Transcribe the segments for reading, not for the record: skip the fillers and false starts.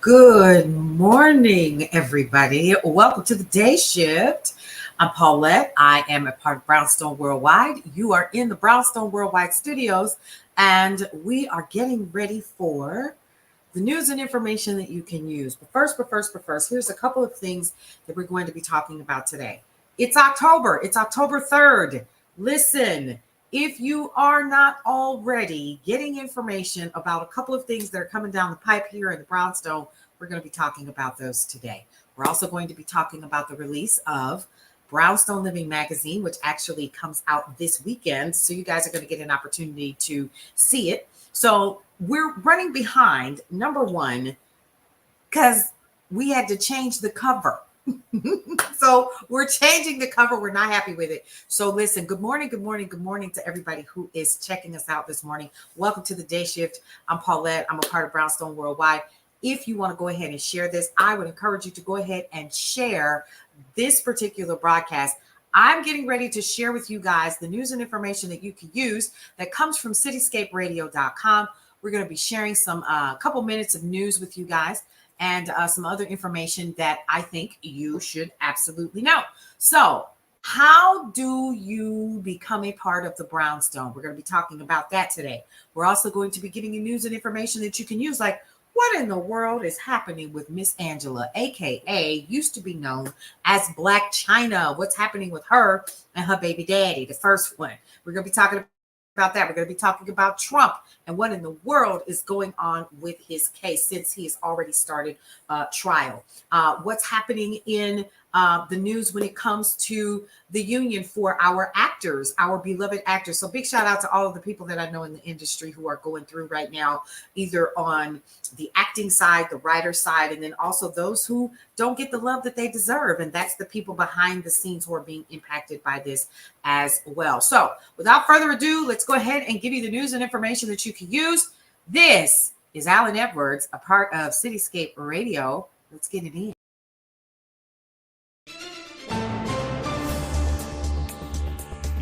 Good morning, everybody. Welcome to the day shift. I'm Paulette. I am a part of Brownstone Worldwide. You are in the Brownstone Worldwide studios, and we are getting ready for the news and information that you can use. But first, here's a couple of things that we're going to be talking about today. It's October. It's October 3rd. Listen, if you are not already getting information about a couple of things that are coming down the pipe here in the Brownstone, we're going to be talking about those today. We're also going to be talking about the release of Brownstone Living Magazine, which actually comes out this weekend. So you guys are going to get an opportunity to see it. So we're running behind, number one, because we had to change the cover. So we're changing the cover. We're not happy with it. So listen, good morning to everybody who is checking us out this morning. Welcome to the day shift. I'm Paulette. I'm a part of Brownstone Worldwide. If you want to go ahead and share this, I would encourage you to go ahead and share this particular broadcast. I'm getting ready to share with you guys the news and information that you can use that comes from cityscaperadio.com. We're going to be sharing some couple minutes of news with you guys and some other information that I think you should absolutely know. So how do you become a part of the Brownstone? We're going to be talking about that today. We're also going to be giving you news and information that you can use, like what in the world is happening with Miss Angela, aka used to be known as Black China? What's happening with her and her baby daddy, the first one? We're going to be talking about that. We're going to be talking about Trump and what in the world is going on with his case since he has already started trial. What's happening in the news when it comes to the union for our actors, our beloved actors. So big shout out to all of the people that I know in the industry who are going through right now, either on the acting side, the writer side, and then also those who don't get the love that they deserve. And that's the people behind the scenes who are being impacted by this as well. So without further ado, let's go ahead and give you the news and information that you can use. This is Alan Edwards, a part of Cityscape Radio. Let's get it in.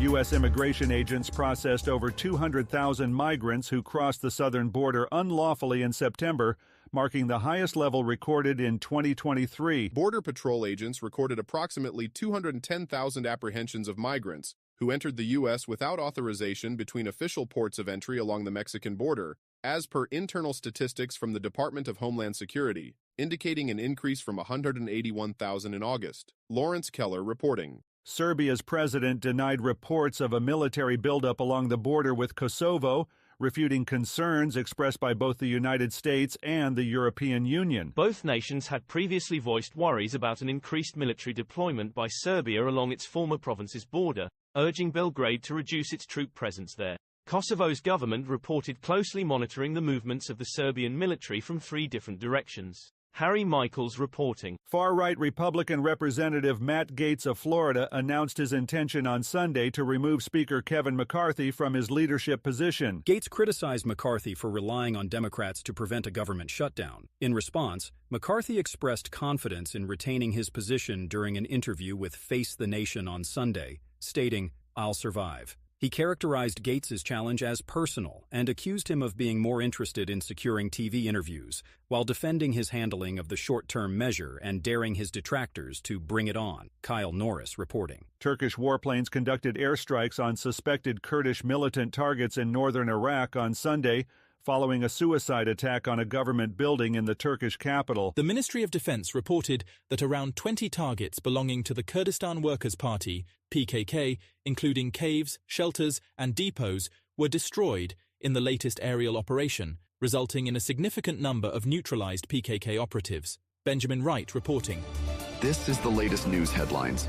U.S. immigration agents processed over 200,000 migrants who crossed the southern border unlawfully in September, marking the highest level recorded in 2023. Border Patrol agents recorded approximately 210,000 apprehensions of migrants who entered the U.S. without authorization between official ports of entry along the Mexican border, as per internal statistics from the Department of Homeland Security, indicating an increase from 181,000 in August. Lawrence Keller reporting. Serbia's president denied reports of a military buildup along the border with Kosovo, refuting concerns expressed by both the United States and the European Union. Both nations had previously voiced worries about an increased military deployment by Serbia along its former province's border, urging Belgrade to reduce its troop presence there. Kosovo's government reported closely monitoring the movements of the Serbian military from three different directions. Harry Michaels reporting. Far-right Republican Representative Matt Gaetz of Florida announced his intention on Sunday to remove Speaker Kevin McCarthy from his leadership position. Gaetz criticized McCarthy for relying on Democrats to prevent a government shutdown. In response, McCarthy expressed confidence in retaining his position during an interview with Face the Nation on Sunday, stating, "I'll survive." He characterized Gaetz's challenge as personal and accused him of being more interested in securing TV interviews, while defending his handling of the short-term measure and daring his detractors to bring it on. Kyle Norris reporting. Turkish warplanes conducted airstrikes on suspected Kurdish militant targets in northern Iraq on Sunday, following a suicide attack on a government building in the Turkish capital. The Ministry of Defense reported that around 20 targets belonging to the Kurdistan Workers' Party, PKK, including caves, shelters, and depots, were destroyed in the latest aerial operation, resulting in a significant number of neutralized PKK operatives. Benjamin Wright reporting. This is the latest news headlines.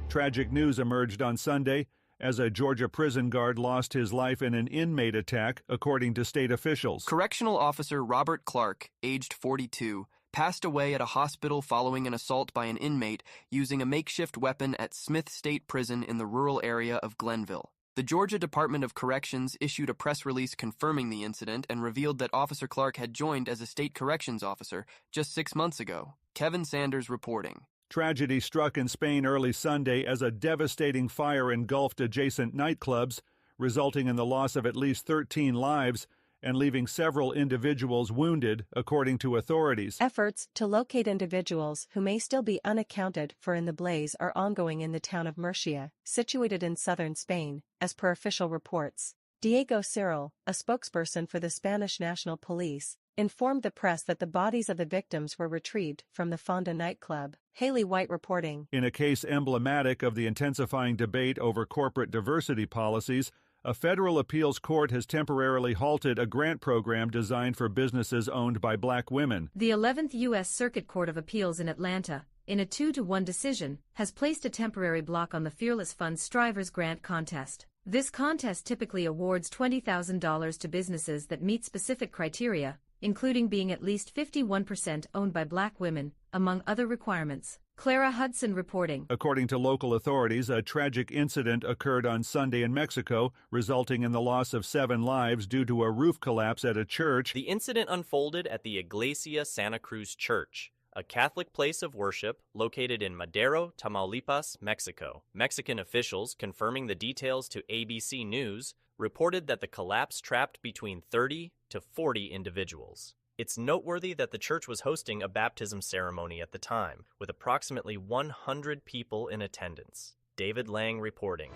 Tragic news emerged on Sunday as a Georgia prison guard lost his life in an inmate attack, according to state officials. Correctional Officer Robert Clark, aged 42, passed away at a hospital following an assault by an inmate using a makeshift weapon at Smith State Prison in the rural area of Glenville. The Georgia Department of Corrections issued a press release confirming the incident and revealed that Officer Clark had joined as a state corrections officer just 6 months ago. Kevin Sanders reporting. Tragedy struck in Spain early Sunday as a devastating fire engulfed adjacent nightclubs, resulting in the loss of at least 13 lives and leaving several individuals wounded, according to authorities. Efforts to locate individuals who may still be unaccounted for in the blaze are ongoing in the town of Murcia, situated in southern Spain, as per official reports. Diego Cyril, a spokesperson for the Spanish National Police, informed the press that the bodies of the victims were retrieved from the Fonda nightclub. Haley White reporting. In a case emblematic of the intensifying debate over corporate diversity policies, a federal appeals court has temporarily halted a grant program designed for businesses owned by black women. The 11th U.S. Circuit Court of Appeals in Atlanta, in a 2-1 decision, has placed a temporary block on the Fearless Fund's Strivers Grant Contest. This contest typically awards $20,000 to businesses that meet specific criteria, including being at least 51% owned by black women, among other requirements. Clara Hudson reporting. According to local authorities, a tragic incident occurred on Sunday in Mexico, resulting in the loss of 7 lives due to a roof collapse at a church. The incident unfolded at the Iglesia Santa Cruz Church, a Catholic place of worship located in Madero, Tamaulipas, Mexico. Mexican officials, confirming the details to ABC News, reported that the collapse trapped between 30 to 40 individuals. It's noteworthy that the church was hosting a baptism ceremony at the time, with approximately 100 people in attendance. David Lang reporting.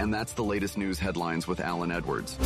And that's the latest news headlines with Alan Edwards.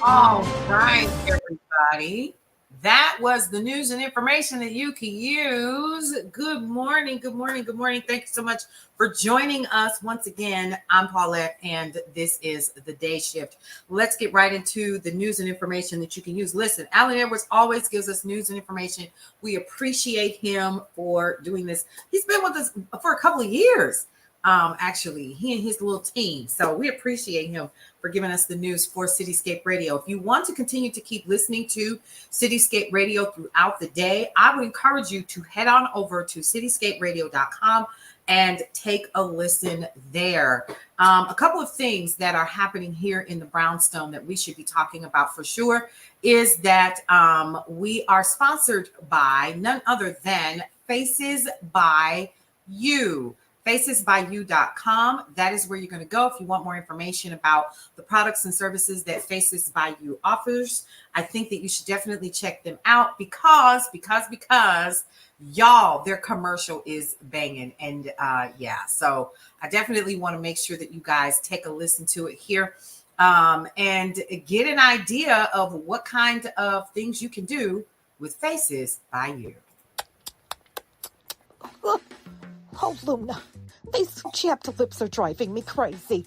All right, everybody. That was the news and information that you can use. Good morning, good morning, good morning. Thank you so much for joining us once again. I'm Paulette, and this is The Day Shift. Let's get right into the news and information that you can use. Listen, Alan Edwards always gives us news and information. We appreciate him for doing this. He's been with us for a couple of years. Actually, he and his little team. So we appreciate him for giving us the news for Cityscape Radio. If you want to continue to keep listening to Cityscape Radio throughout the day, I would encourage you to head on over to cityscaperadio.com and take a listen there. A couple of things that are happening here in the Brownstone that we should be talking about for sure is that we are sponsored by none other than Faces by You. FacesByYou.com. That is where you're going to go if you want more information about the products and services that Faces by You offers. I think that you should definitely check them out because y'all, their commercial is banging. And so I definitely want to make sure that you guys take a listen to it here and get an idea of what kind of things you can do with Faces by You. Oh, Luna, these chapped lips are driving me crazy.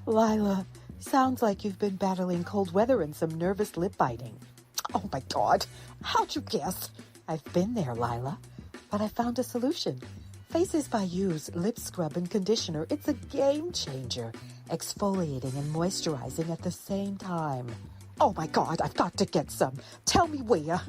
Lila, sounds like you've been battling cold weather and some nervous lip biting. Oh, my God. How'd you guess? I've been there, Lila, but I found a solution. Faces by You's lip scrub and conditioner. It's a game changer, exfoliating and moisturizing at the same time. Oh, my God, I've got to get some. Tell me where.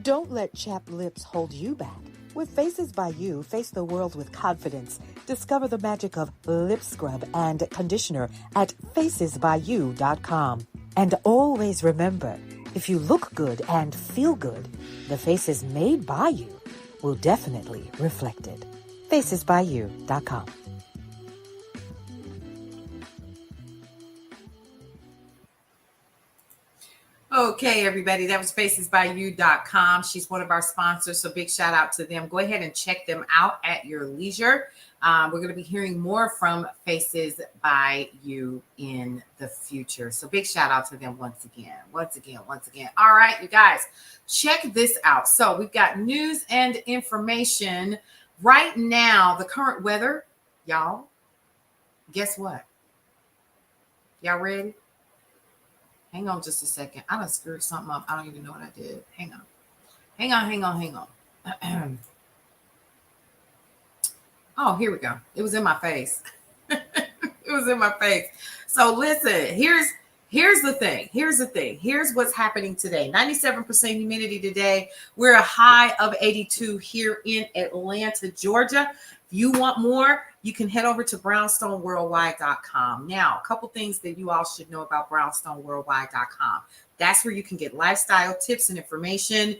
Don't let chapped lips hold you back. With Faces by You, face the world with confidence. Discover the magic of lip scrub and conditioner at facesbyyou.com. And always remember, if you look good and feel good, the faces made by you will definitely reflect it. facesbyyou.com. Okay, everybody, that was facesbyyou.com. She's one of our sponsors, so big shout out to them. Go ahead and check them out at your leisure. We're going to be hearing more from Faces by You in the future. So big shout out to them once again. All right, you guys, check this out. So we've got news and information right now. The current weather, y'all, guess what? Y'all ready? Hang on just a second. I done screwed something up. I don't even know what I did. Hang on. Oh, here we go. It was in my face. So listen, here's the thing. Here's what's happening today. 97% humidity today. We're a high of 82 here in Atlanta, Georgia. If you want more, you can head over to brownstoneworldwide.com. Now, a couple things that you all should know about brownstoneworldwide.com. That's where you can get lifestyle tips and information,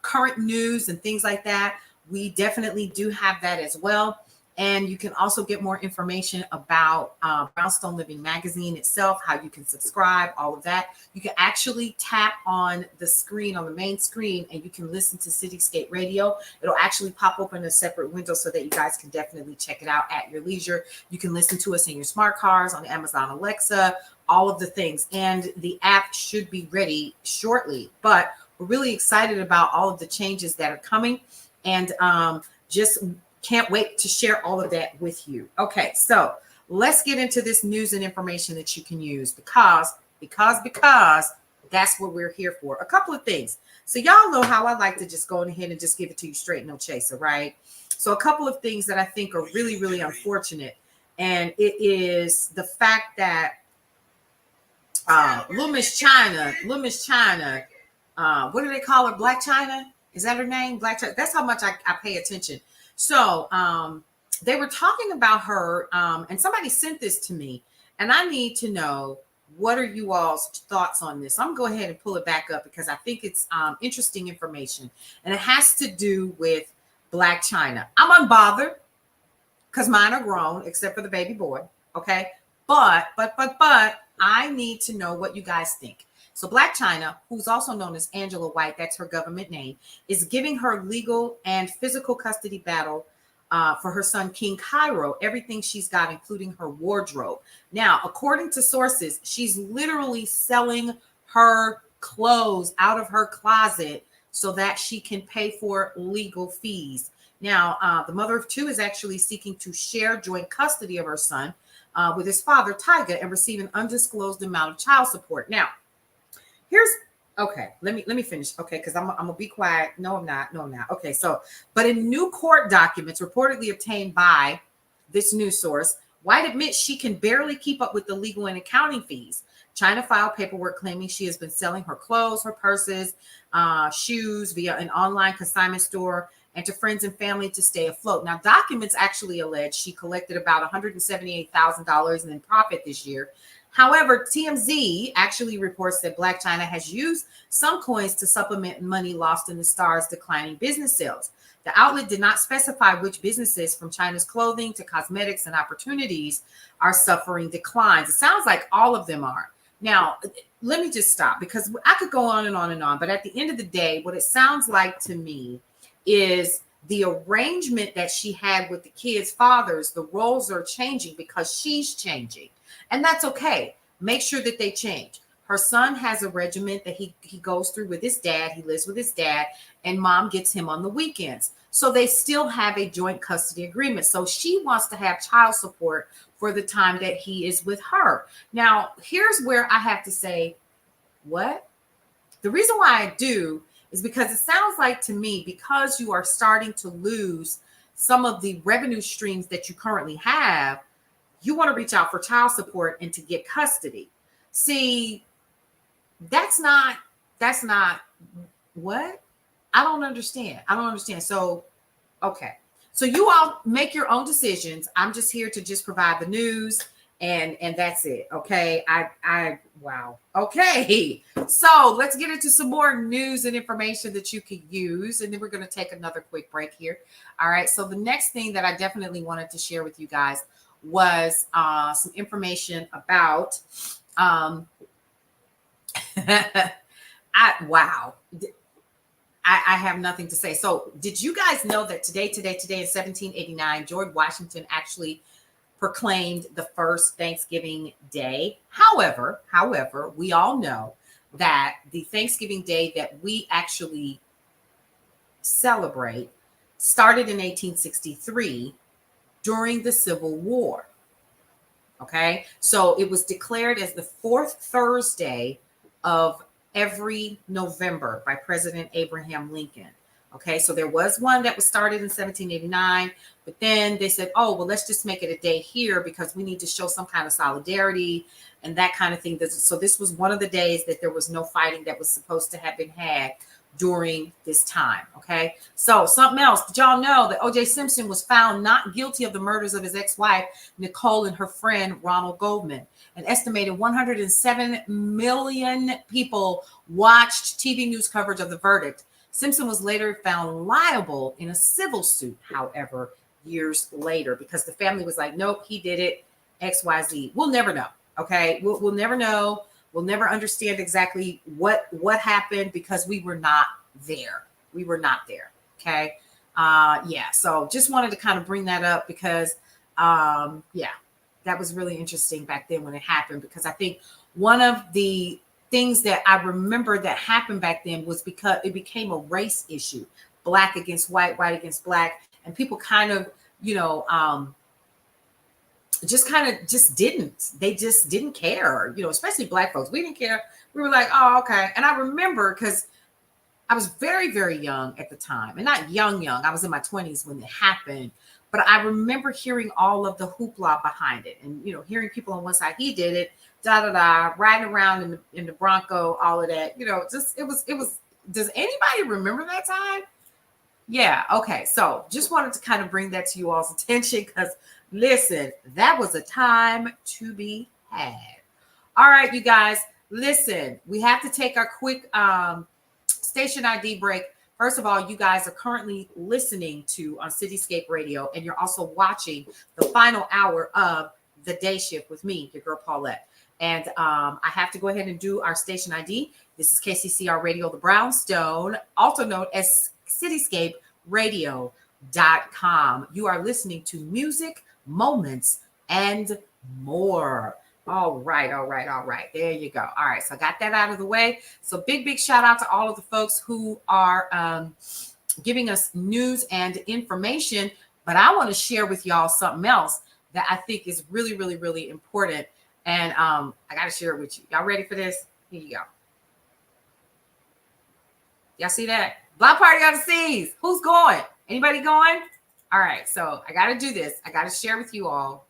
current news and things like that. We definitely do have that as well. And you can also get more information about Brownstone Living Magazine itself, how you can subscribe, all of that. You can actually tap on the screen, on the main screen, and you can listen to Cityscape Radio. It'll actually pop open a separate window so that you guys can definitely check it out at your leisure. You can listen to us in your smart cars, on Amazon Alexa, all of the things. And the app should be ready shortly. But we're really excited about all of the changes that are coming, and just can't wait to share all of that with you. Okay, so let's get into this news and information that you can use because that's what we're here for. A couple of things. So y'all know how I like to just go ahead and just give it to you straight, no chaser, right? So a couple of things that I think are really, really unfortunate, and it is the fact that Little Miss China, what do they call her? Black China? Is that her name? Black China. That's how much I pay attention. So they were talking about her, and somebody sent this to me, and I need to know, what are you all's thoughts on this? I'm going to go ahead and pull it back up because I think it's interesting information, and it has to do with Black China. I'm unbothered because mine are grown, except for the baby boy. Okay, but I need to know what you guys think. So Black China, who's also known as Angela White, that's her government name, is giving her legal and physical custody battle for her son, King Cairo, everything she's got, including her wardrobe. Now, according to sources, she's literally selling her clothes out of her closet so that she can pay for legal fees. Now, the mother of two is actually seeking to share joint custody of her son with his father, Tyga, and receive an undisclosed amount of child support. Now, let me finish. Okay, because I'm gonna be quiet. No, I'm not. Okay, so, but in new court documents reportedly obtained by this news source, White admits she can barely keep up with the legal and accounting fees. China filed paperwork claiming she has been selling her clothes, her purses, shoes via an online consignment store and to friends and family to stay afloat. Now, documents actually allege she collected about $178,000 in profit this year. However, TMZ actually reports that Black China has used some coins to supplement money lost in the star's declining business sales. The outlet did not specify which businesses, from China's clothing to cosmetics and opportunities, are suffering declines. It sounds like all of them are. Now, let me just stop because I could go on and on and on. But at the end of the day, what it sounds like to me is the arrangement that she had with the kids' fathers. The roles are changing because she's changing. And that's okay. Make sure that they change. Her son has a regiment that he goes through with his dad. He lives with his dad, and mom gets him on the weekends. So they still have a joint custody agreement. So she wants to have child support for the time that he is with her. Now, here's where I have to say, what? The reason why I do is because it sounds like to me, because you are starting to lose some of the revenue streams that you currently have, you want to reach out for child support and to get custody. See, that's not what? I don't understand. So, okay. So you all make your own decisions. I'm just here to just provide the news and that's it. Okay. Wow. Okay. So let's get into some more news and information that you can use. And then we're going to take another quick break here. All right. So the next thing that I definitely wanted to share with you guys was some information about I have nothing to say. So did you guys know that today in 1789, George Washington actually proclaimed the first Thanksgiving Day? However, we all know that the Thanksgiving Day that we actually celebrate started in 1863 during the Civil War. Okay, so it was declared as the fourth Thursday of every November by President Abraham Lincoln. Okay, so there was one that was started in 1789, but then they said, oh, well, let's just make it a day here because we need to show some kind of solidarity and that kind of thing. So this was one of the days that there was no fighting that was supposed to have been had during this time. Okay, so something else. Did y'all know that O.J. Simpson was found not guilty of the murders of his ex-wife Nicole and her friend Ronald Goldman? An estimated 107 million people watched TV news coverage of the verdict. Simpson was later found liable in a civil suit, however, years later, because the family was like, nope, he did it, XYZ. We'll never know. Okay. We'll never know. We'll never understand exactly what happened, because we were not there. We were not there. Okay. Yeah. So just wanted to kind of bring that up because, yeah, that was really interesting back then when it happened, because I think one of the things that I remember that happened back then was because it became a race issue, black against white, white against black. And people kind of, just didn't care, especially black folks. We didn't care. We were like, oh, okay. And I remember, because I was very, very young at the time, and not young. I was in my 20s when it happened. But I remember hearing all of the hoopla behind it, and hearing people on one side, he did it, riding around in the Bronco, all of that. Just it was. Does anybody remember that time? Yeah. Okay. So just wanted to kind of bring that to you all's attention, because listen, that was a time to be had. All right, you guys, listen, we have to take our quick station ID break. First of all, you guys are currently listening to on Cityscape Radio, and you're also watching the final hour of The Day Shift with me, your girl Paulette. And I have to go ahead and do our station ID. This is KCCR Radio, the Brownstone, also known as CityscapeRadio.com. You are listening to music, moments, and more. All right. There you go. All right. So I got that out of the way. So big shout out to all of the folks who are giving us news and information. But I want to share with y'all something else that I think is really, really, really important. And I got to share it with you. Y'all ready for this? Here you go. Y'all see that? Block party on the seas. Who's going? Anybody going? All right. So I got to do this. I got to share with you all.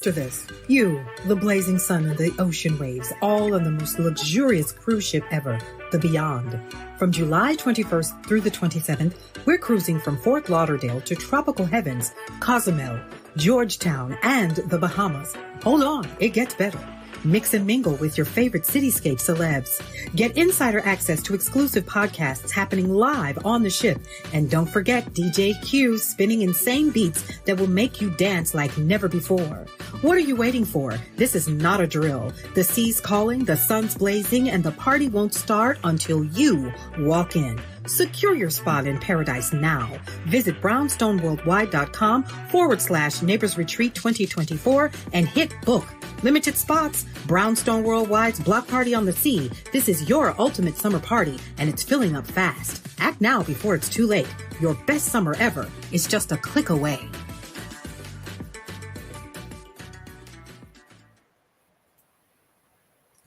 To this, you, the blazing sun and the ocean waves, all on the most luxurious cruise ship ever, the Beyond. From July 21st through the 27th, we're cruising from Fort Lauderdale to tropical heavens, Cozumel, Georgetown, and the Bahamas. Hold on, it gets better. Mix and mingle with your favorite Cityscape celebs. Get insider access to exclusive podcasts happening live on the ship. And don't forget DJ Q spinning insane beats that will make you dance like never before. What are you waiting for? This is not a drill. The sea's calling, the sun's blazing, and the party won't start until you walk in. Secure your spot in paradise now. Visit brownstoneworldwide.com/Neighbors Retreat 2024 and hit book. Limited spots. Brownstone Worldwide's Block Party on the Sea. This is your ultimate summer party, and it's filling up fast. Act now before it's too late. Your best summer ever is just a click away.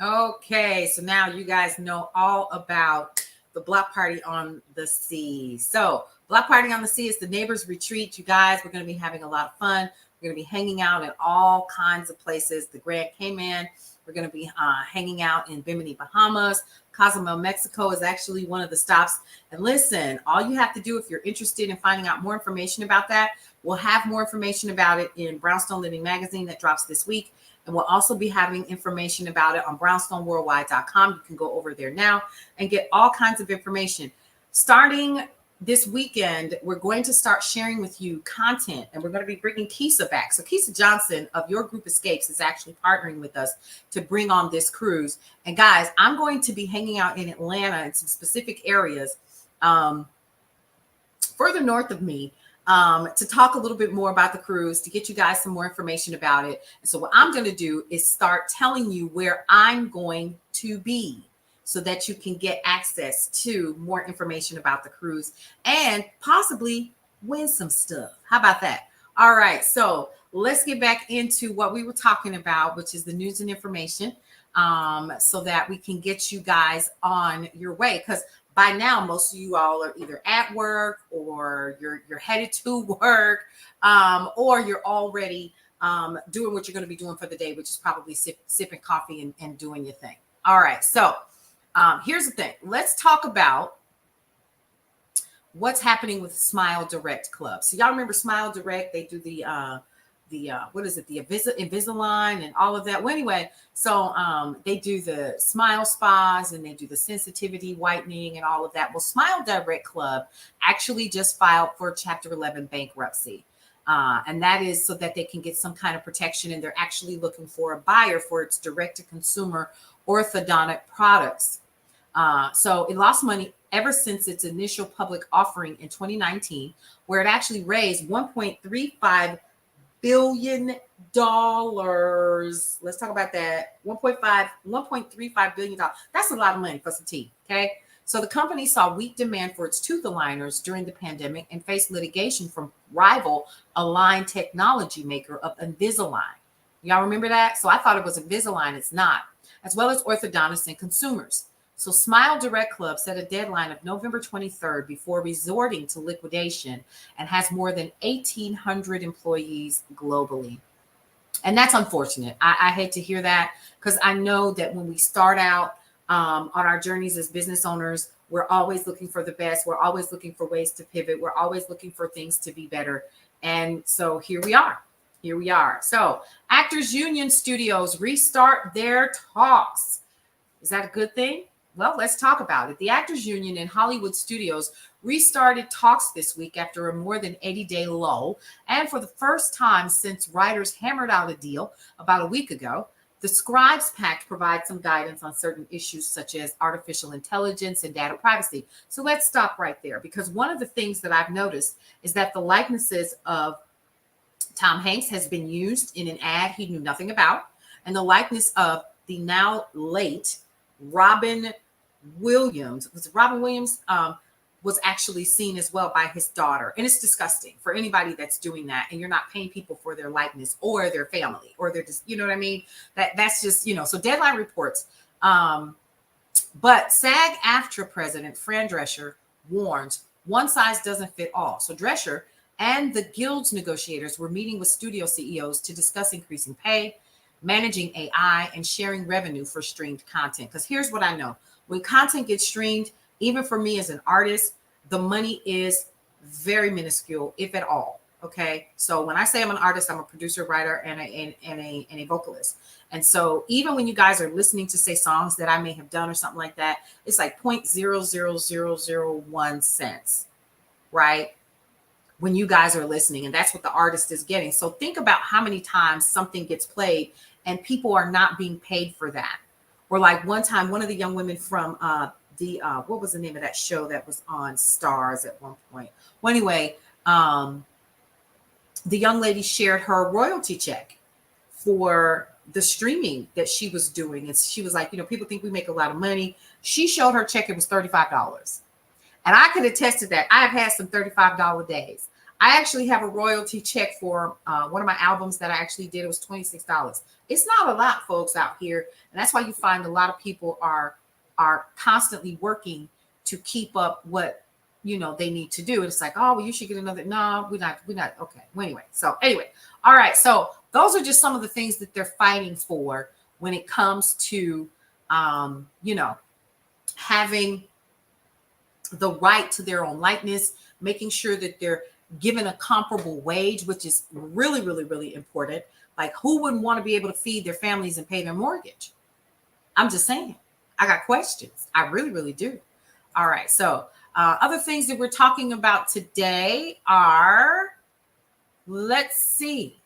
Okay, so now you guys know all about the Block Party on the Sea. So Block Party on the Sea is the Neighbors Retreat. You guys, we're going to be having a lot of fun. We're going to be hanging out in all kinds of places. The Grand Cayman. We're going to be hanging out in Bimini, Bahamas. Cozumel, Mexico is actually one of the stops. And listen, all you have to do if you're interested in finding out more information about that, we'll have more information about it in Brownstone Living Magazine that drops this week. And we'll also be having information about it on brownstoneworldwide.com. You can go over there now and get all kinds of information. Starting this weekend, we're going to start sharing with you content, and we're going to be bringing Keisha back. So Keisha Johnson of Your Group Escapes is actually partnering with us to bring on this cruise. And guys, I'm going to be hanging out in Atlanta in some specific areas further north of me to talk a little bit more about the cruise, to get you guys some more information about it. And so what I'm going to do is start telling you where I'm going to be, so that you can get access to more information about the cruise and possibly win some stuff. How about that? All right, so let's get back into what we were talking about, which is the news and information, so that we can get you guys on your way. Because by now, most of you all are either at work, or you're headed to work, or you're already doing what you're going to be doing for the day, which is probably sipping coffee and doing your thing. All right, so here's the thing. Let's talk about what's happening with Smile Direct Club. So y'all remember Smile Direct? They do the what is it? The Invisalign and all of that. Well, anyway, so they do the smile spas and they do the sensitivity whitening and all of that. Well, Smile Direct Club actually just filed for Chapter 11 bankruptcy. And that is so that they can get some kind of protection, and they're actually looking for a buyer for its direct-to-consumer orthodontic products. So it lost money ever since its initial public offering in 2019, where it actually raised $1.35 billion. Let's talk about that. $1.35 billion. That's a lot of money for some teeth. Okay. So the company saw weak demand for its tooth aligners during the pandemic and faced litigation from rival Align technology maker of Invisalign. Y'all remember that? So I thought it was Invisalign. It's not. As well as orthodontists and consumers. So Smile Direct Club set a deadline of November 23rd before resorting to liquidation and has more than 1,800 employees globally. And that's unfortunate. I hate to hear that, because I know that when we start out on our journeys as business owners, we're always looking for the best. We're always looking for ways to pivot. We're always looking for things to be better. And so here we are. Here we are. So Actors Union Studios restart their talks. Is that a good thing? Well, let's talk about it. The Actors Union and Hollywood Studios restarted talks this week after a more than 80-day lull. And for the first time since writers hammered out a deal about a week ago, the Scribes Pact provides some guidance on certain issues such as artificial intelligence and data privacy. So let's stop right there, because one of the things that I've noticed is that the likenesses of Tom Hanks has been used in an ad he knew nothing about, and the likeness of the now late Robin Williams was actually seen as well by his daughter. And it's disgusting for anybody that's doing that, and you're not paying people for their likeness or their family or their, you know what I mean? That's just, so Deadline reports. But SAG-AFTRA president Fran Drescher warns one size doesn't fit all. So Drescher and the guild's negotiators were meeting with studio CEOs to discuss increasing pay, managing AI, and sharing revenue for streamed content. Because here's what I know. When content gets streamed, even for me as an artist, the money is very minuscule, if at all. Okay. So when I say I'm an artist, I'm a producer, writer, and a vocalist. And so even when you guys are listening to, say, songs that I may have done or something like that, it's like 0.00001 cents, right? When you guys are listening, and that's what the artist is getting. So think about how many times something gets played and people are not being paid for that. Or like one time, one of the young women from what was the name of that show that was on Stars at one point? Well, anyway, the young lady shared her royalty check for the streaming that she was doing. And she was like, people think we make a lot of money. She showed her check. It was $35. And I could attest to that. I've had some $35 days. I actually have a royalty check for one of my albums that I actually did. It was $26. It's not a lot, folks, out here. And that's why you find a lot of people are constantly working to keep up what, they need to do. And it's like, oh, well, you should get another. No, we're not. Okay. Well, anyway. All right. So those are just some of the things that they're fighting for when it comes to, having the right to their own likeness, making sure that they're given a comparable wage, which is really, really, really important. Like, who wouldn't want to be able to feed their families and pay their mortgage? I'm just saying. I got questions. I really, really do. All right. So other things that we're talking about today are, let's see.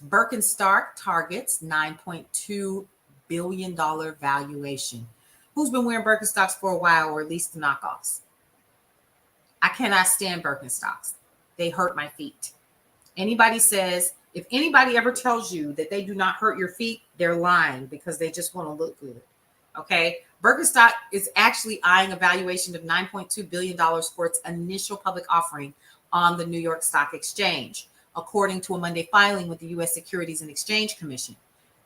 Birkenstock targets $9.2 billion valuation. Who's been wearing Birkenstocks for a while, or at least the knockoffs? I cannot stand Birkenstocks. They hurt my feet. If anybody ever tells you that they do not hurt your feet, they're lying, because they just want to look good. Okay. Birkenstock is actually eyeing a valuation of $9.2 billion for its initial public offering on the New York Stock Exchange, according to a Monday filing with the U.S. Securities and Exchange Commission.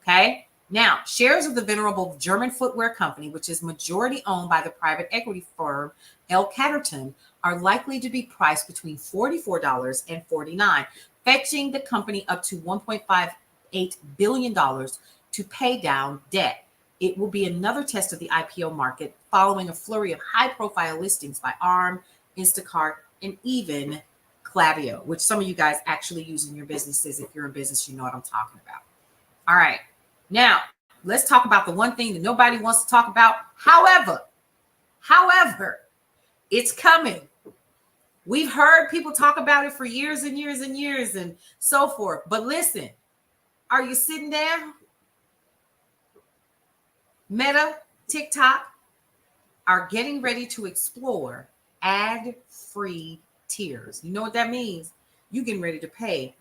Okay. Now, shares of the venerable German footwear company, which is majority owned by the private equity firm L. Catterton, are likely to be priced between $44 and $49, fetching the company up to $1.58 billion to pay down debt. It will be another test of the IPO market following a flurry of high-profile listings by Arm, Instacart, and even Klaviyo, which some of you guys actually use in your businesses. If you're in business, you know what I'm talking about. All right. Now, let's talk about the one thing that nobody wants to talk about. However, it's coming. We've heard people talk about it for years and years and years and so forth. But listen, are you sitting there? Meta, TikTok are getting ready to explore ad-free tiers. You know what that means? You getting ready to pay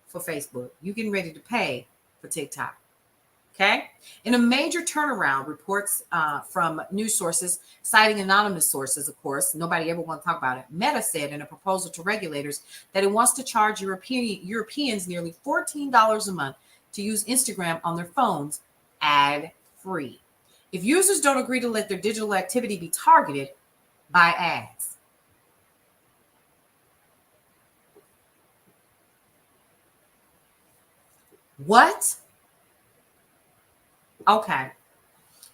for Facebook. You getting ready to pay for TikTok. Okay. In a major turnaround, reports from news sources, citing anonymous sources, of course, nobody ever wants to talk about it. Meta said in a proposal to regulators that it wants to charge Europeans nearly $14 a month to use Instagram on their phones ad-free. If users don't agree to let their digital activity be targeted by ads. What? Okay.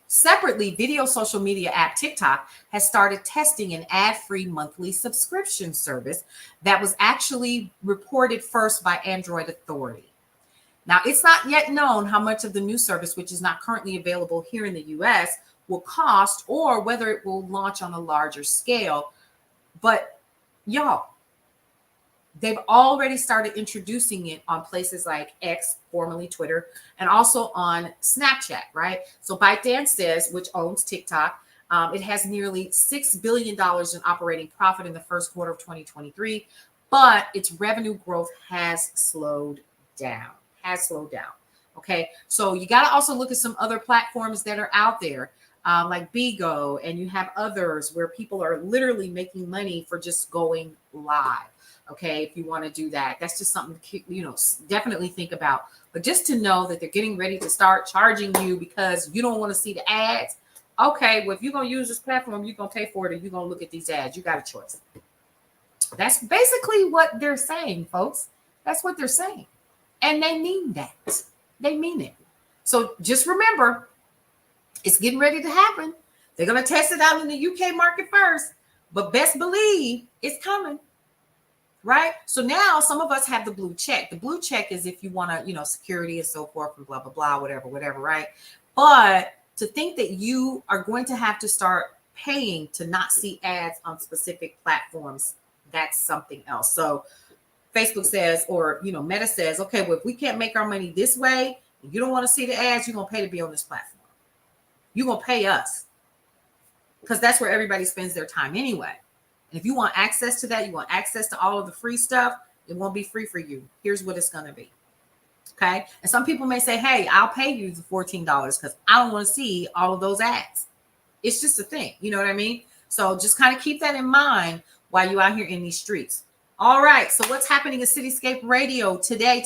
Separately, video social media app TikTok has started testing an ad-free monthly subscription service that was actually reported first by Android Authority. Now, it's not yet known how much of the new service, which is not currently available here in the US, will cost or whether it will launch on a larger scale. But y'all, they've already started introducing it on places like X, formerly Twitter, and also on Snapchat, right? So ByteDance says, which owns TikTok, it has nearly $6 billion in operating profit in the first quarter of 2023, but its revenue growth has slowed down. Okay, so you got to also look at some other platforms that are out there, like Bigo, and you have others where people are literally making money for just going live. Okay, if you want to do that, that's just something to, definitely think about. But just to know that they're getting ready to start charging you because you don't want to see the ads. Okay, well, if you're going to use this platform, you're going to pay for it, or you're going to look at these ads. You got a choice. That's basically what they're saying, folks. That's what they're saying. And they mean that. They mean it. So just remember, it's getting ready to happen. They're going to test it out in the UK market first, but best believe it's coming. Right? So now some of us have the blue check. The blue check is if you want to, security and so forth and blah, blah, blah, whatever, right? But to think that you are going to have to start paying to not see ads on specific platforms, that's something else. So Facebook says, or, Meta says, okay, well, if we can't make our money this way, and you don't want to see the ads, you're going to pay to be on this platform. You're going to pay us because that's where everybody spends their time anyway. And if you want access to that, you want access to all of the free stuff, it won't be free for you. Here's what it's going to be. Okay. And some people may say, hey, I'll pay you the $14 because I don't want to see all of those ads. It's just a thing. You know what I mean? So just kind of keep that in mind while you're out here in these streets. All right. So what's happening at Cityscape Radio today?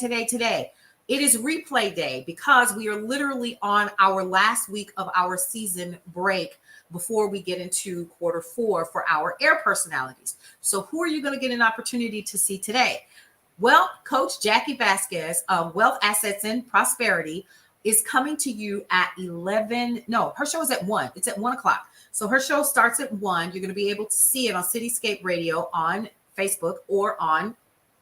It is replay day because we are literally on our last week of our season break before we get into quarter 4 for our air personalities. So who are you going to get an opportunity to see today? Well, Coach Jackie Vasquez of Wealth Assets and Prosperity is coming to you at 11. No, her show is at 1. It's at 1 o'clock. So her show starts at 1. You're going to be able to see it on Cityscape Radio on Facebook or on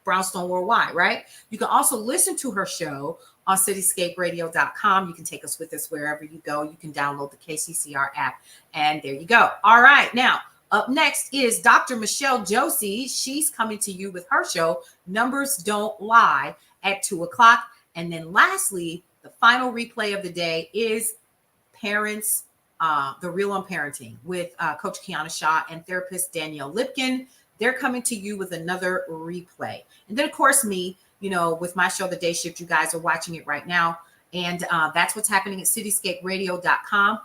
Brownstone Worldwide, right? You can also listen to her show on cityscaperadio.com. You can take us with us wherever you go. You can download the KCCR app, and there you go. All right. Now, up next is Dr. Michelle Josie. She's coming to you with her show, Numbers Don't Lie, at 2 o'clock. And then lastly, the final replay of the day is Parents, The Real on Parenting with Coach Kiana Shaw and therapist Danielle Lipkin. They're coming to you with another replay. And then, of course, me, with my show, The Day Shift, you guys are watching it right now. And that's what's happening at cityscaperadio.com.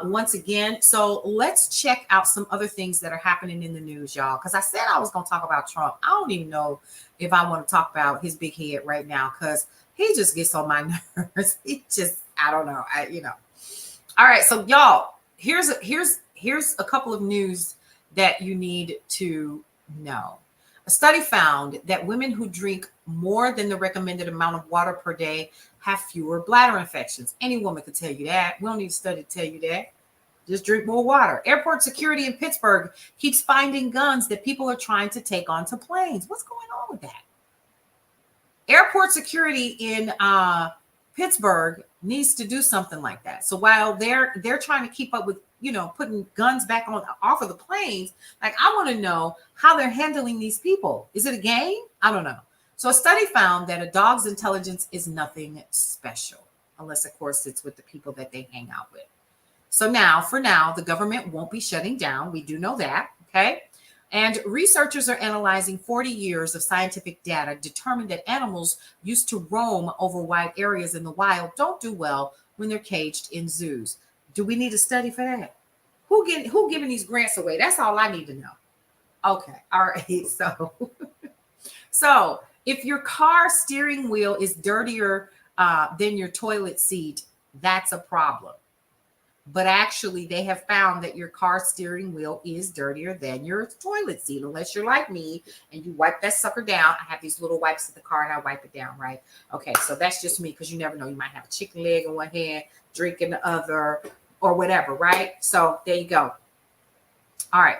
Once again, so let's check out some other things that are happening in the news, y'all. Because I said I was going to talk about Trump. I don't even know if I want to talk about his big head right now because he just gets on my nerves. I don't know. All right, so y'all, here's a couple of news that you need to know. A study found that women who drink more than the recommended amount of water per day have fewer bladder infections. Any woman could tell you that. We don't need a study to tell you that. Just drink more water. Airport security in Pittsburgh keeps finding guns that people are trying to take onto planes. What's going on with that? Airport security in Pittsburgh needs to do something like that. So while they're trying to keep up with, putting guns back on off of the planes, like I want to know how they're handling these people. Is it a game? I don't know. So a study found that a dog's intelligence is nothing special, unless of course it's with the people that they hang out with. So for now, the government won't be shutting down. We do know that, okay? And researchers are analyzing 40 years of scientific data, determined that animals used to roam over wide areas in the wild don't do well when they're caged in zoos. Do we need a study for that? Who giving these grants away? That's all I need to know. Okay, all right. So if your car steering wheel is dirtier than your toilet seat, that's a problem. But actually, they have found that your car steering wheel is dirtier than your toilet seat, unless you're like me and you wipe that sucker down. I have these little wipes in the car and I wipe it down, right? Okay, so that's just me, because you never know. You might have a chicken leg in one hand, drink in the other, or whatever, right? So there you go. All right,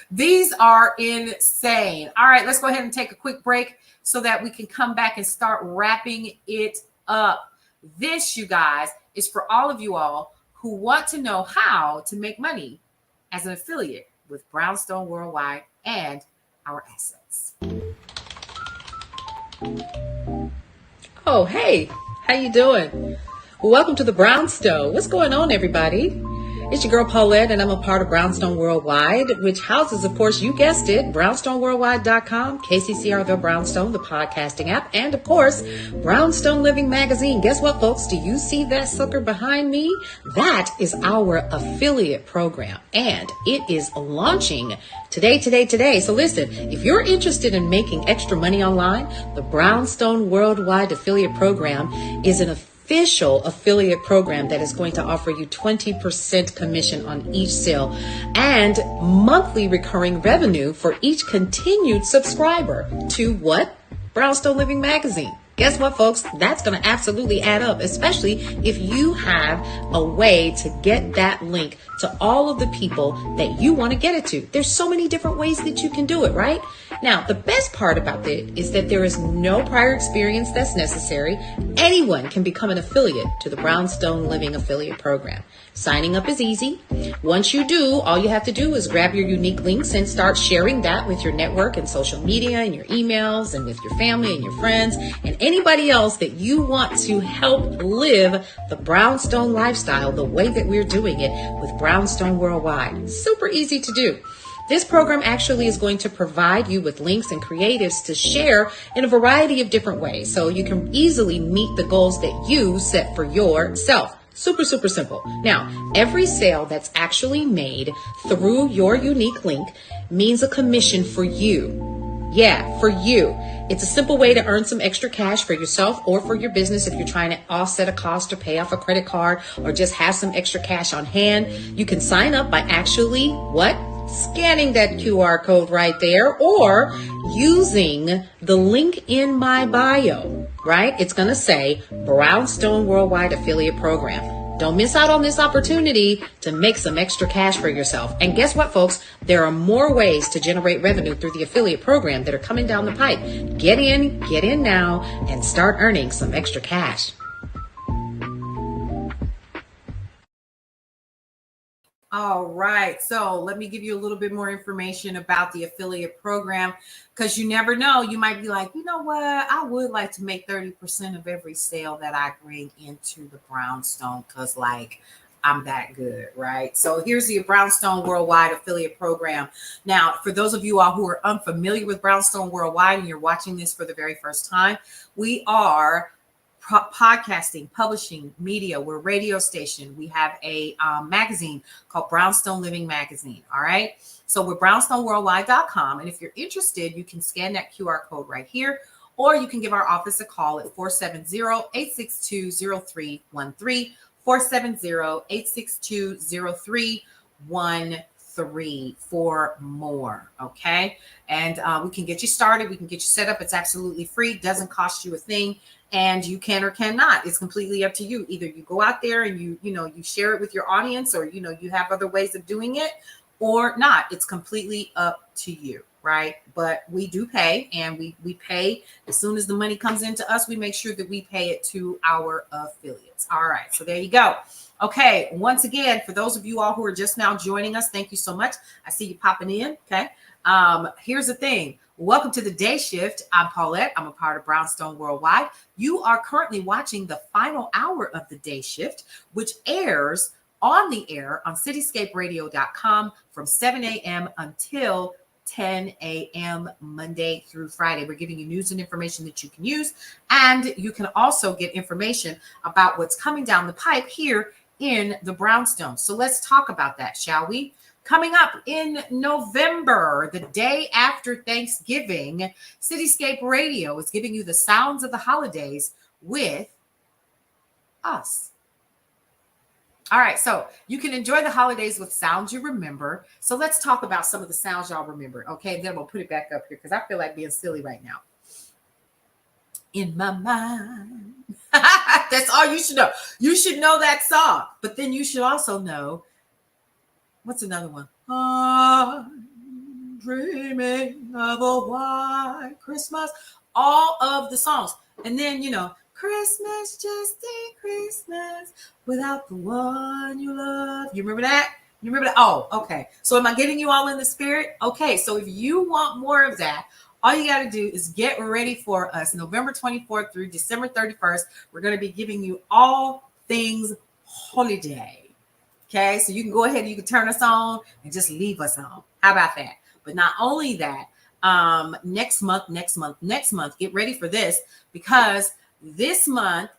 these are insane. All right, let's go ahead and take a quick break so that we can come back and start wrapping it up. This, you guys, is for all of you all who want to know how to make money as an affiliate with Brownstone Worldwide and our assets. Oh, hey, how you doing? Welcome to the Brownstone. What's going on, everybody? It's your girl Paulette, and I'm a part of Brownstone Worldwide, which houses, of course, you guessed it, brownstoneworldwide.com, KCCR The Brownstone, the podcasting app, and, of course, Brownstone Living Magazine. Guess what, folks? Do you see that sucker behind me? That is our affiliate program, and it is launching today. So listen, if you're interested in making extra money online, the Brownstone Worldwide affiliate program is an official affiliate program that is going to offer you 20% commission on each sale and monthly recurring revenue for each continued subscriber to what? Brownstone Living Magazine. Guess what, folks? That's going to absolutely add up, especially if you have a way to get that link to all of the people that you want to get it to. There's so many different ways that you can do it, right? Now, the best part about it is that there is no prior experience that's necessary. Anyone can become an affiliate to the Brownstone Living Affiliate Program. Signing up is easy. Once you do, all you have to do is grab your unique links and start sharing that with your network and social media and your emails and with your family and your friends and anybody else that you want to help live the Brownstone lifestyle the way that we're doing it with Brownstone Worldwide. Super easy to do. This program actually is going to provide you with links and creatives to share in a variety of different ways, so you can easily meet the goals that you set for yourself. Super simple. Now, every sale that's actually made through your unique link means a commission for you. Yeah, for you. It's a simple way to earn some extra cash for yourself or for your business if you're trying to offset a cost or pay off a credit card or just have some extra cash on hand. You can sign up by actually scanning that QR code right there or using the link in my bio, right? It's going to say Brownstone Worldwide Affiliate Program. Don't miss out on this opportunity to make some extra cash for yourself. And guess what, folks? There are more ways to generate revenue through the affiliate program that are coming down the pipe. Get in now and start earning some extra cash. All right, so let me give you a little bit more information about the affiliate program, because you never know. You might be like, you know what? I would like to make 30% of every sale that I bring into the Brownstone, because I'm that good, right? So here's the Brownstone Worldwide affiliate program. Now, for those of you all who are unfamiliar with Brownstone Worldwide and you're watching this for the very first time, we are podcasting, publishing, media. We're a radio station. We have a magazine called Brownstone Living Magazine. All right. So we're brownstoneworldwide.com. And if you're interested, you can scan that QR code right here, or you can give our office a call at 470-862-0313, 470-862-0313 for more. Okay. And we can get you started. We can get you set up. It's absolutely free. Doesn't cost you a thing. And you can or cannot. It's completely up to you. Either you go out there and you share it with your audience, or you have other ways of doing it, or not. It's completely up to you. right? But we do pay, and we pay as soon as the money comes into us. We make sure that we pay it to our affiliates. All right, so there you go. Okay, once again, for those of you all who are just now joining us, thank you so much. I see you popping in. Okay, here's the thing. Welcome to the day shift. I'm Paulette. I'm a part of Brownstone Worldwide. You are currently watching the final hour of the day shift, which airs on the air on cityscaperadio.com from 7 a.m. until 10 a.m. Monday through Friday. We're giving you news and information that you can use, and you can also get information about what's coming down the pipe here in the Brownstone. So let's talk about that, shall we? Coming up in November, the day after Thanksgiving, Cityscape Radio is giving you the sounds of the holidays with us. All right, so you can enjoy the holidays with sounds you remember. So let's talk about some of the sounds y'all remember, okay? Then we'll put it back up here because I feel like being silly right now. In my mind. That's all you should know. You should know that song, but then you should also know, what's another one? I'm dreaming of a white Christmas. All of the songs. And then, Christmas just ain't Christmas without the one you love. You remember that? You remember that? Oh, okay. So am I getting you all in the spirit? Okay. So if you want more of that, all you got to do is get ready for us. November 24th through December 31st, we're going to be giving you all things holiday. Okay. So you can go ahead and you can turn us on and just leave us on. How about that? But not only that, next month, get ready for this, because this month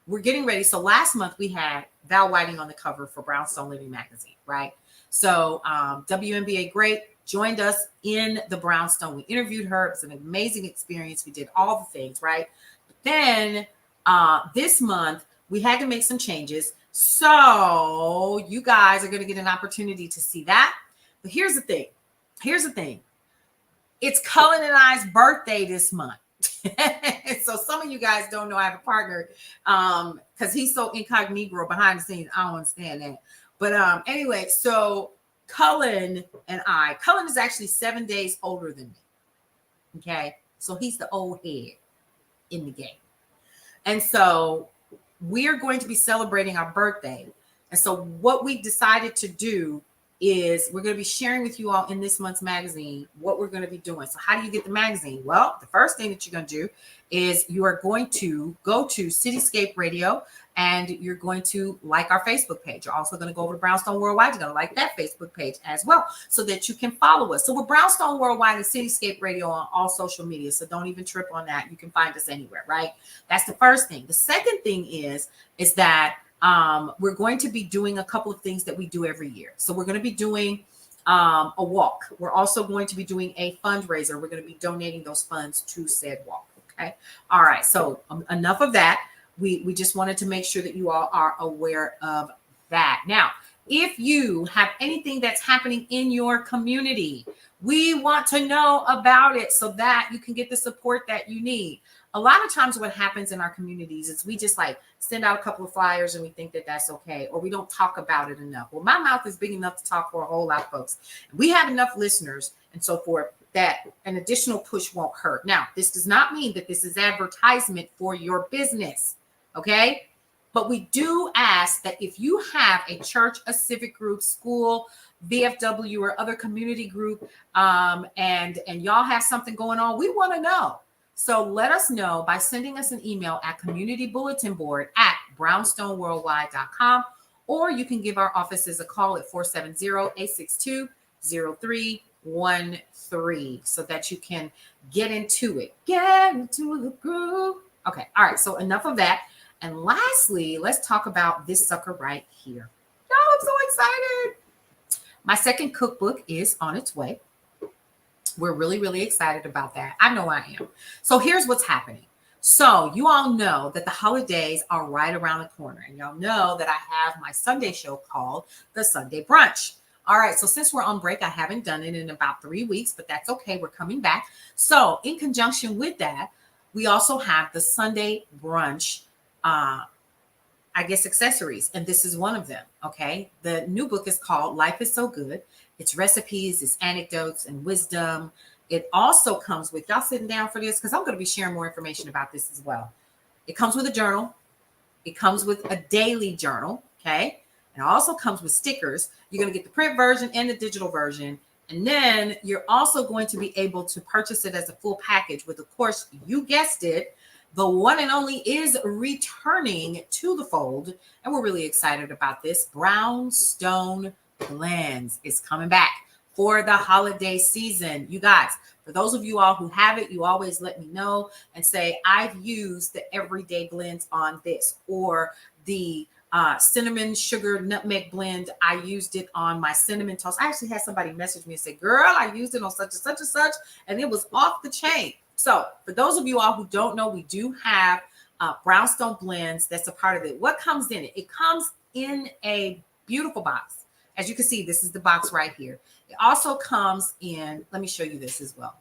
we're getting ready. So last month we had Val Whiting on the cover for Brownstone Living magazine, right? So WNBA great joined us in the Brownstone. We interviewed her. It was an amazing experience. We did all the things, right? But then this month we had to make some changes. So you guys are going to get an opportunity to see that. But here's the thing. It's Cullen and I's birthday this month. So some of you guys don't know I have a partner because he's so incognito behind the scenes. I don't understand that. But anyway, so Cullen is actually 7 days older than me. Okay. So he's the old head in the game. And so we're going to be celebrating our birthday. And so what we decided to do is we're going to be sharing with you all in this month's magazine what we're going to be doing. So how do you get the magazine? Well, the first thing that you're going to do is you are going to go to Cityscape Radio and you're going to like our Facebook page. You're also going to go over to Brownstone Worldwide. You're going to like that Facebook page as well so that you can follow us. So we're Brownstone Worldwide and Cityscape Radio on all social media. So don't even trip on that. You can find us anywhere, right? That's the first thing. The second thing is that we're going to be doing a couple of things that we do every year. So we're going to be doing a walk. We're also going to be doing a fundraiser. We're going to be donating those funds to said walk. Okay. All right. So enough of that. We just wanted to make sure that you all are aware of that. Now, if you have anything that's happening in your community, we want to know about it so that you can get the support that you need. A lot of times what happens in our communities is we just like send out a couple of flyers and we think that that's okay, or we don't talk about it enough. Well, my mouth is big enough to talk for a whole lot of folks. We have enough listeners and so forth that an additional push won't hurt. Now, this does not mean that this is advertisement for your business, okay? But we do ask that if you have a church, a civic group, school, VFW, or other community group, and y'all have something going on, we want to know. So let us know by sending us an email at communitybulletinboard@brownstoneworldwide.com, or you can give our offices a call at 470-862-0313 so that you can get into it. Get into the groove. Okay. All right. So enough of that. And lastly, let's talk about this sucker right here. Oh, I'm so excited. My second cookbook is on its way. We're really, really excited about that. I know I am. So here's what's happening. So you all know that the holidays are right around the corner. And y'all know that I have my Sunday show called The Sunday Brunch. All right. So since we're on break, I haven't done it in about 3 weeks, but that's okay. We're coming back. So in conjunction with that, we also have the Sunday Brunch accessories. And this is one of them. Okay. The new book is called Life is So Good. It's recipes, it's anecdotes and wisdom. It also comes with, y'all sitting down for this, because I'm going to be sharing more information about this as well. It comes with a journal. It comes with a daily journal, okay? And it also comes with stickers. You're going to get the print version and the digital version. And then you're also going to be able to purchase it as a full package with, of course, you guessed it, the one and only is returning to the fold. And we're really excited about this. Brownstone Blends is coming back for the holiday season. You guys, for those of you all who have it, you always let me know and say, I've used the everyday blends on this, or the cinnamon sugar nutmeg blend. I used it on my cinnamon toast. I actually had somebody message me and say, girl, I used it on such and such and such, and it was off the chain. So for those of you all who don't know, we do have Brownstone Blends. That's a part of it. What comes in it? It comes in a beautiful box. As you can see, this is the box right here. It also comes in, let me show you this as well.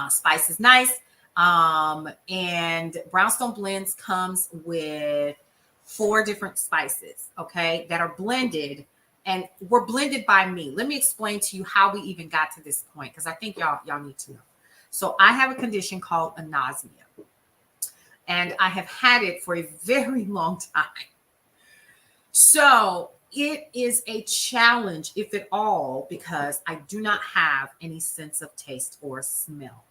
Spice is nice. And Brownstone Blends comes with 4 different spices, okay, that are blended and were blended by me. Let me explain to you how we even got to this point, because I think y'all need to know. So I have a condition called anosmia, and I have had it for a very long time. So it is a challenge, if at all, because I do not have any sense of taste or smell.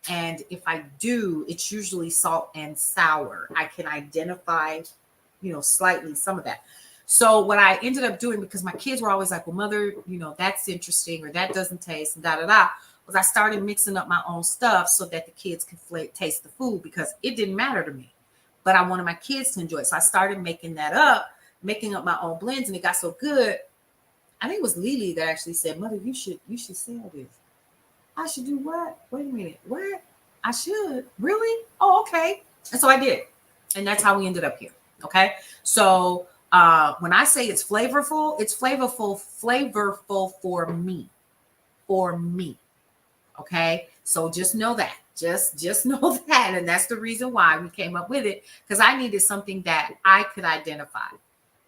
And if I do, it's usually salt and sour. I can identify, slightly some of that. So what I ended up doing, because my kids were always like, well, mother, that's interesting, or that doesn't taste, and da-da-da, was I started mixing up my own stuff so that the kids could taste the food, because it didn't matter to me, but I wanted my kids to enjoy it. So I started making up my own blends, and it got so good. I think it was Lily that actually said, mother, you should sell this. I should do what? Wait a minute. What? I should? Really? Oh, okay. And so I did. And that's how we ended up here. Okay. So when I say it's flavorful for me. For me. Okay. So just know that. Just know that. And that's the reason why we came up with it, because I needed something that I could identify.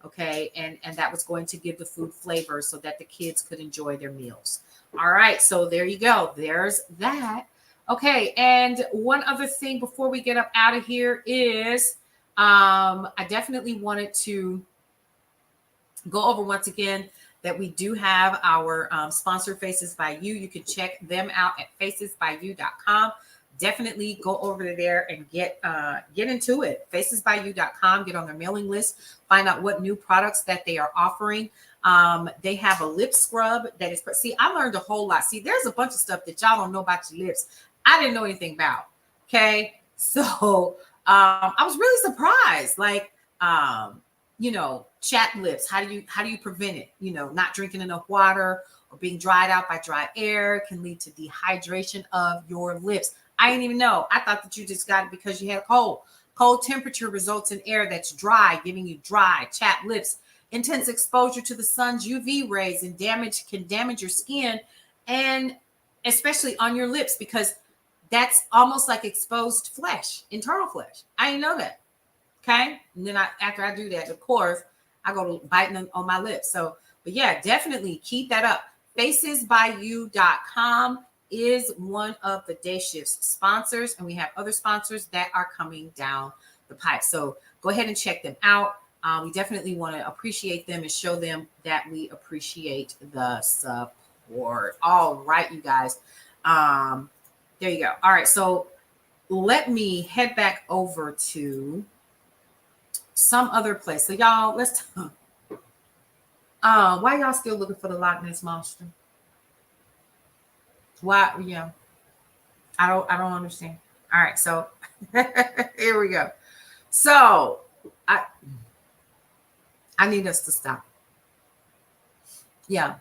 Okay. And that was going to give the food flavor so that the kids could enjoy their meals. All right. So there you go. There's that. Okay. And one other thing before we get up out of here is I definitely wanted to go over once again that we do have our sponsor Faces by You. You can check them out at facesbyyou.com. Definitely go over there and get into it. Facesbyyou.com. Get on their mailing list. Find out what new products that they are offering. They have a lip scrub that is. See, I learned a whole lot. See, there's a bunch of stuff that y'all don't know about your lips. I didn't know anything about. Okay, so I was really surprised. Like, chapped lips. How do you prevent it? Not drinking enough water or being dried out by dry air can lead to dehydration of your lips. I didn't even know. I thought that you just got it because you had a cold. Cold temperature results in air that's dry, giving you dry, chapped lips. Intense exposure to the sun's UV rays and can damage your skin, and especially on your lips, because that's almost like exposed flesh, internal flesh. I didn't know that. Okay. And then after I do that, of course, I go to biting on my lips. So, but yeah, definitely keep that up. Facesbyyou.com is one of the Day Shift's sponsors, and we have other sponsors that are coming down the pipe. So go ahead and check them out. We definitely want to appreciate them and show them that we appreciate the support. All right, you guys. There you go. All right, so let me head back over to some other place. So y'all, let's talk. Why y'all still looking for the Loch Ness Monster? Why? Yeah, I don't understand. All right, so here we go. So I need us to stop. Yeah.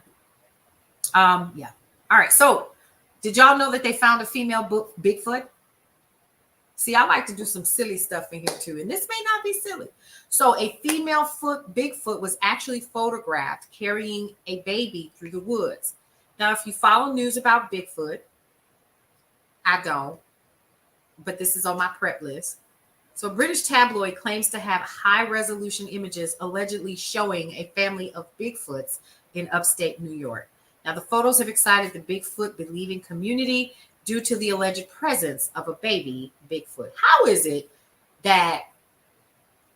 Yeah. All right. So did y'all know that they found a female Bigfoot? See, I like to do some silly stuff in here too, and this may not be silly. So a female Bigfoot was actually photographed carrying a baby through the woods. Now, if you follow news about Bigfoot, I don't, but this is on my prep list. So a British tabloid claims to have high-resolution images allegedly showing a family of Bigfoots in upstate New York. Now, the photos have excited the Bigfoot believing community due to the alleged presence of a baby Bigfoot. How is it that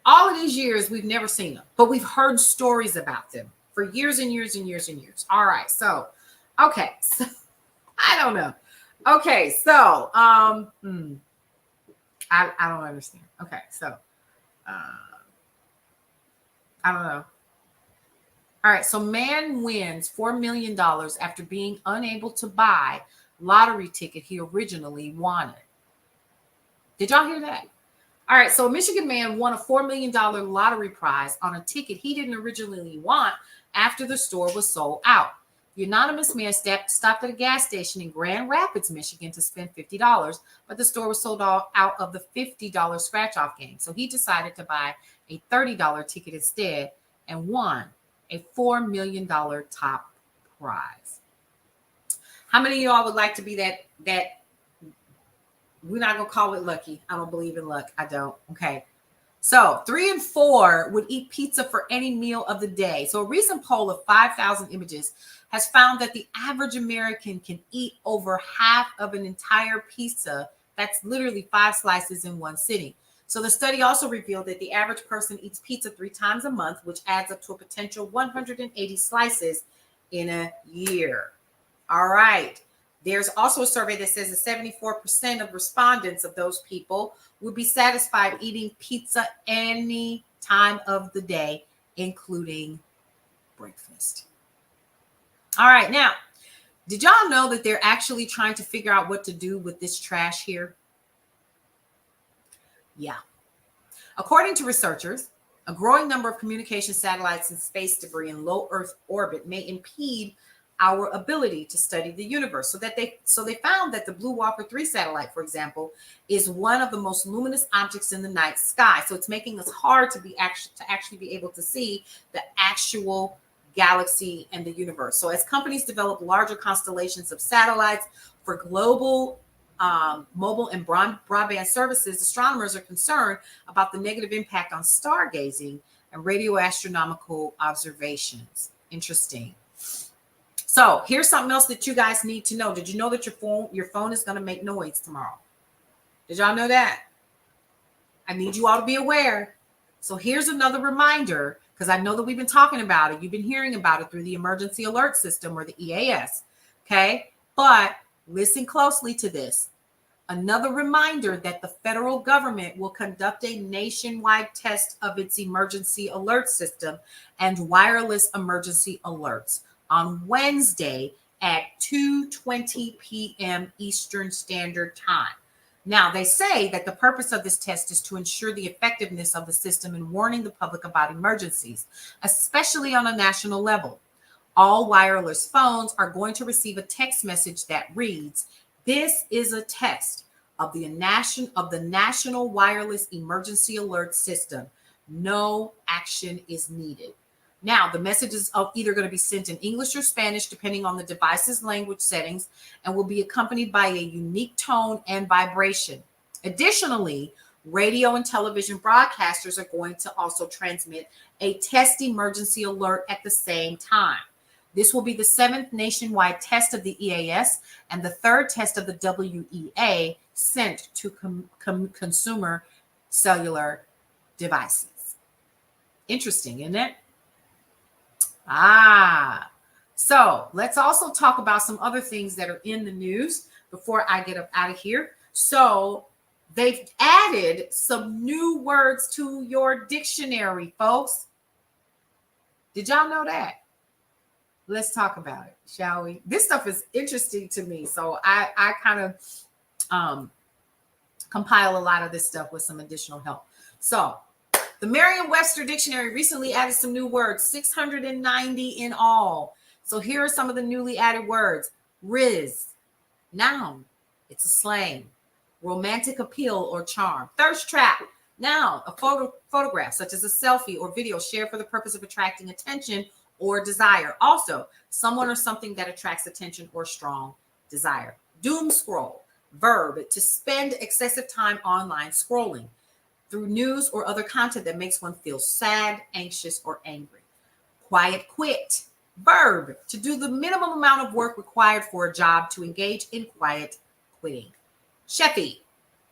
all of these years we've never seen them, but we've heard stories about them for years and years and years and years? All right, so I don't know. Okay, so I don't understand. Okay, so I don't know. All right, so man wins $4 million after being unable to buy lottery ticket he originally wanted. Did y'all hear that? All right, so a Michigan man won a $4 million lottery prize on a ticket he didn't originally want after the store was sold out. The anonymous man stopped at a gas station in Grand Rapids, Michigan to spend $50, but the store was sold out of the $50 scratch-off game. So he decided to buy a $30 ticket instead and won a $4 million top prize. How many of y'all would like to be that we're not going to call it lucky. I don't believe in luck. I don't. Okay. So 3 and 4 would eat pizza for any meal of the day. So a recent poll of 5,000 images has found that the average American can eat over half of an entire pizza. That's literally 5 slices in one sitting. So the study also revealed that the average person eats pizza 3 times a month, which adds up to a potential 180 slices in a year. All right. There's also a survey that says that 74% of respondents of those people would be satisfied eating pizza any time of the day, including breakfast. All right. Now, did y'all know that they're actually trying to figure out what to do with this trash here? Yeah. According to researchers, a growing number of communication satellites and space debris in low Earth orbit may impede our ability to study the universe. So they found that the Blue Walker 3 satellite, for example, is one of the most luminous objects in the night sky. So it's making us hard to actually be able to see the actual galaxy and the universe. So as companies develop larger constellations of satellites for global mobile and broadband services, astronomers are concerned about the negative impact on stargazing and radio astronomical observations. Interesting. So here's something else that you guys need to know. Did you know that your phone is going to make noise tomorrow? Did y'all know that? I need you all to be aware. So here's another reminder, because I know that we've been talking about it. You've been hearing about it through the emergency alert system or the EAS. Okay. But listen closely to this. Another reminder that the federal government will conduct a nationwide test of its emergency alert system and wireless emergency alerts on Wednesday at 2:20 p.m. Eastern Standard Time. Now, they say that the purpose of this test is to ensure the effectiveness of the system in warning the public about emergencies, especially on a national level. All wireless phones are going to receive a text message that reads, "This is a test of the National Wireless Emergency Alert System. No action is needed." Now, the messages are either going to be sent in English or Spanish, depending on the device's language settings, and will be accompanied by a unique tone and vibration. Additionally, radio and television broadcasters are going to also transmit a test emergency alert at the same time. This will be the 7th nationwide test of the EAS and the 3rd test of the WEA sent to consumer cellular devices. Interesting, isn't it? So let's also talk about some other things that are in the news before I get up out of here. So they've added some new words to your dictionary, folks. Did y'all know that? Let's talk about it, shall we? This stuff is interesting to me. So I kind of compile a lot of this stuff with some additional help. So the Merriam-Webster Dictionary recently added some new words, 690 in all. So here are some of the newly added words. Riz, noun, it's a slang. Romantic appeal or charm. Thirst trap, noun, a photograph such as a selfie or video shared for the purpose of attracting attention or desire. Also, someone or something that attracts attention or strong desire. Doom scroll, verb, to spend excessive time online scrolling through news or other content that makes one feel sad, anxious, or angry. Quiet quit, Verb, to do the minimum amount of work required for a job, to engage in quiet quitting. Chefy,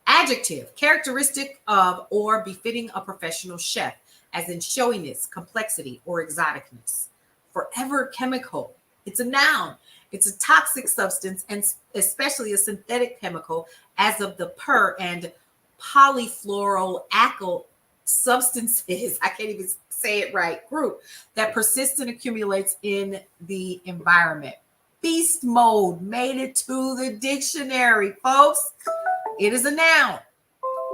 adjective, characteristic of or befitting a professional chef, as in showiness, complexity, or exoticness. Forever chemical, it's a noun. It's a toxic substance, and especially a synthetic chemical, as of the per and polyfluoroalkyl substances, I can't even say it right, group that persists and accumulates in the environment. Beast mode made it to the dictionary, folks. It is a noun.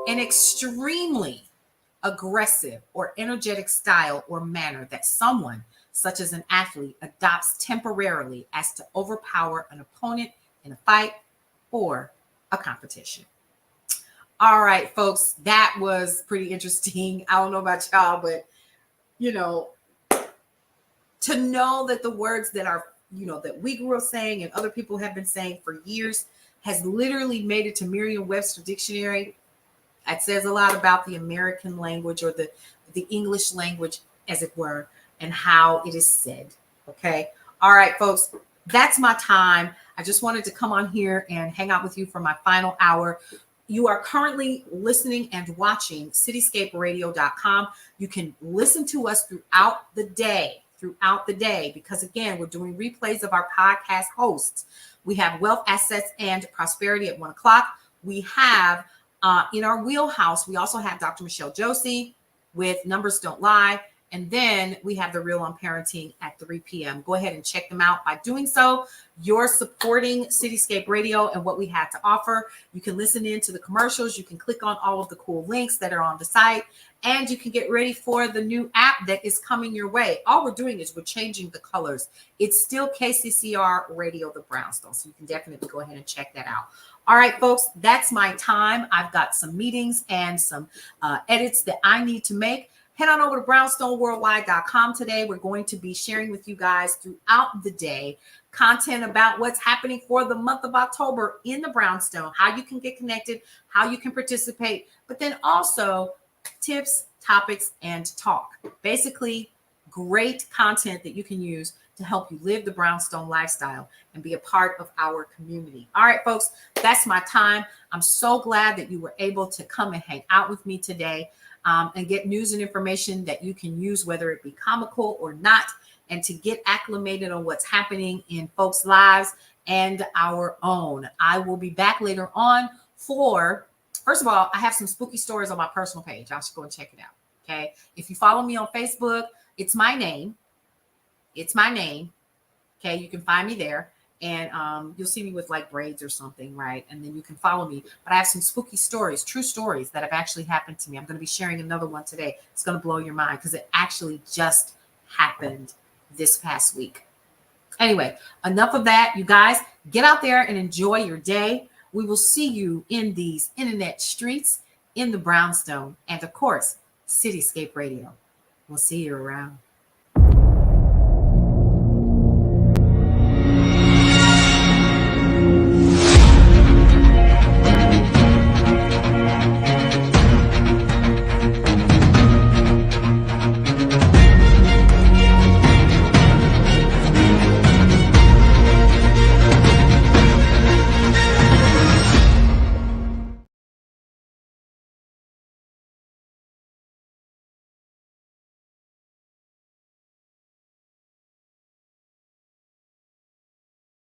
An extremely aggressive or energetic style or manner that someone, such as an athlete, adopts temporarily as to overpower an opponent in a fight or a competition. All right, folks, that was pretty interesting. I don't know about y'all, but to know that the words that are, that we grew up saying and other people have been saying for years has literally made it to Merriam-Webster dictionary. That says a lot about the American language, or the English language, as it were, and how it is said. Okay. All right, folks, that's my time. I just wanted to come on here and hang out with you for my final hour. You are currently listening and watching cityscaperadio.com. You can listen to us throughout the day, because again, we're doing replays of our podcast hosts. We have Wealth, Assets, and Prosperity at 1 o'clock. We have in our wheelhouse, we also have Dr. Michelle Josie with Numbers Don't Lie. And then we have The Real on Parenting at 3 p.m. Go ahead and check them out. By doing so, you're supporting Cityscape Radio and what we have to offer. You can listen in to the commercials. You can click on all of the cool links that are on the site. And you can get ready for the new app that is coming your way. All we're doing is we're changing the colors. It's still KCCR Radio, the Brownstone. So you can definitely go ahead and check that out. All right, folks, that's my time. I've got some meetings and some edits that I need to make. Head on over to brownstoneworldwide.com today. We're going to be sharing with you guys throughout the day content about what's happening for the month of October in the Brownstone, how you can get connected, how you can participate, but then also tips, topics, and talk. Basically, great content that you can use to help you live the Brownstone lifestyle and be a part of our community. All right, folks, that's my time. I'm so glad that you were able to come and hang out with me today. And get news and information that you can use, whether it be comical or not, and to get acclimated on what's happening in folks' lives and our own. I will be back later on first of all, I have some spooky stories on my personal page. I should go and check it out. Okay. If you follow me on Facebook, it's my name. Okay. You can find me there. And you'll see me with like braids or something, right? And then you can follow me. But I have some spooky stories, true stories that have actually happened to me. I'm going to be sharing another one today. It's going to blow your mind because it actually just happened this past week. Anyway, enough of that. You guys, get out there and enjoy your day. We will see you in these internet streets, in the Brownstone, and of course, Cityscape Radio. We'll see you around.